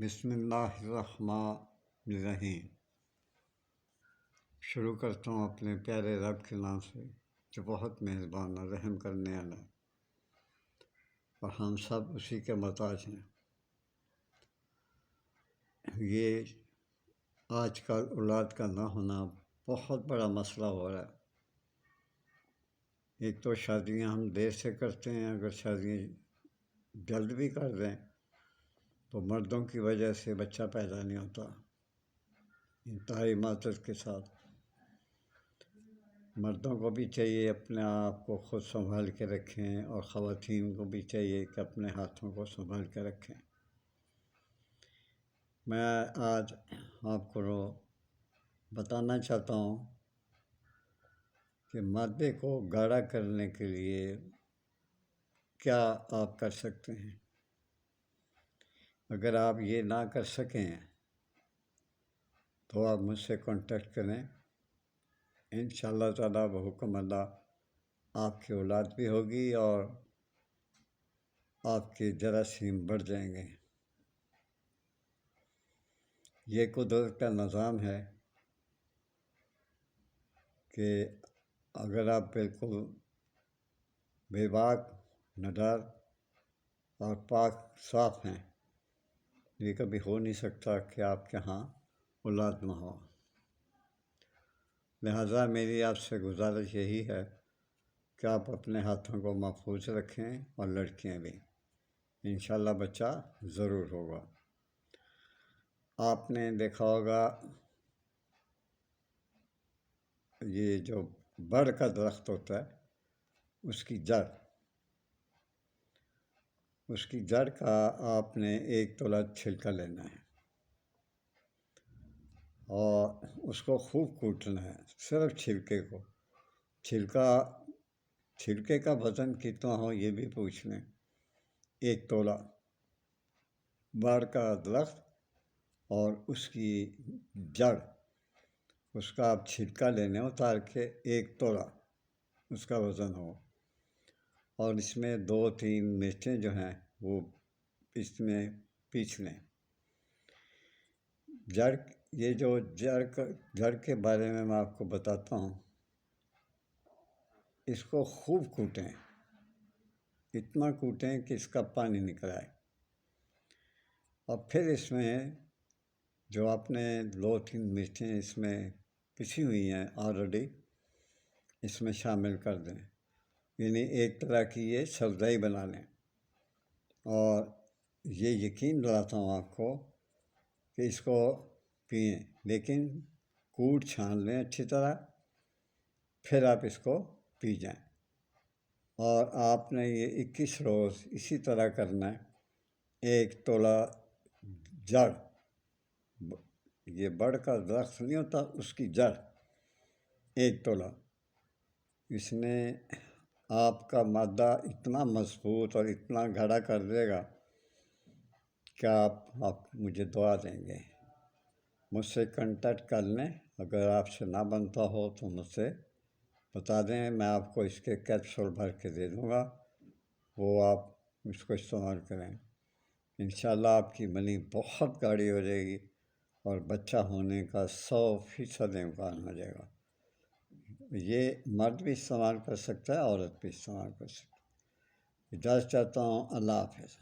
بسم اللہ الرحمن الرحیم۔ شروع کرتا ہوں اپنے پیارے رب کے نام سے جو بہت مہربان اور رحم کرنے والا ہے، اور ہم سب اسی کے محتاج ہیں۔ یہ آج کل اولاد کا نہ ہونا بہت بڑا مسئلہ ہو رہا ہے۔ ایک تو شادیاں ہم دیر سے کرتے ہیں، اگر شادیاں جلد بھی کر دیں تو مردوں کی وجہ سے بچہ پیدا نہیں ہوتا، انتہائی معذرت کے ساتھ۔ مردوں کو بھی چاہیے اپنے آپ کو خود سنبھال کے رکھیں، اور خواتین کو بھی چاہیے کہ اپنے ہاتھوں کو سنبھال کے رکھیں۔ میں آج آپ کو بتانا چاہتا ہوں کہ مادے کو گاڑھا کرنے کے لیے کیا آپ کر سکتے ہیں۔ اگر آپ یہ نہ کر سکیں تو آپ مجھ سے کانٹیکٹ کریں، انشاءاللہ تعالیٰ بحکم اللہ آپ کی اولاد بھی ہوگی اور آپ کے جراثیم بڑھ جائیں گے۔ یہ قدرت کا نظام ہے کہ اگر آپ بالکل بے باک، نڈر اور پاک صاف ہیں، یہ کبھی ہو نہیں سکتا کہ آپ کے ہاں اولاد نہ ہو۔ لہٰذا میری آپ سے گزارش یہی ہے کہ آپ اپنے ہاتھوں کو محفوظ رکھیں، اور لڑکیاں بھی، انشاءاللہ بچہ ضرور ہوگا۔ آپ نے دیکھا ہوگا یہ جو بڑ کا درخت ہوتا ہے، اس کی جڑ کا آپ نے 1 تولہ چھلکا لینا ہے، اور اس کو خوب کوٹنا ہے، صرف چھلکے کو۔ چھلکے کا وزن کتنا ہو یہ بھی پوچھ لیں۔ 1 تولہ بڑ کا درخت اور اس کی جڑ، اس کا آپ چھلکا لینے اتار کے 1 تولہ اس کا وزن ہو، اور اس میں 2-3 مرچیں جو ہیں وہ اس میں پیس لیں۔ یہ جو جڑ کے بارے میں آپ کو بتاتا ہوں، اس کو خوب کوٹیں، اتنا کوٹیں کہ اس کا پانی نکل آئے، اور پھر اس میں جو آپ نے 2-3 مرچیں اس میں پسی ہوئی ہیں آلریڈی، اس میں شامل کر دیں، یعنی ایک طرح کی یہ سبزائی بنا لیں۔ اور یہ یقین دلاتا ہوں آپ کو کہ اس کو پئیں، لیکن کوٹ چھان لیں اچھی طرح، پھر آپ اس کو پی جائیں۔ اور آپ نے یہ 21 روز اسی طرح کرنا ہے۔ 1 تولہ جڑ، یہ بڑ کا درخت نہیں ہوتا، اس کی جڑ 1 تولہ، اس نے آپ کا مادہ اتنا مضبوط اور اتنا گاڑھا کر دے گا کہ آپ مجھے دعا دیں گے۔ مجھ سے کانٹیکٹ کر لیں، اگر آپ سے نہ بنتا ہو تو مجھ سے بتا دیں، میں آپ کو اس کے کیپسول بھر کے دے دوں گا، وہ آپ اس کو استعمال کریں۔ انشاءاللہ آپ کی منی بہت گاڑھی ہو جائے گی، اور بچہ ہونے کا 100% امکان ہو جائے گا۔ یہ مرد بھی استعمال کر سکتا ہے، عورت بھی استعمال کر سکتا ہے۔ اجازت چاہتا ہوں، اللہ حافظ۔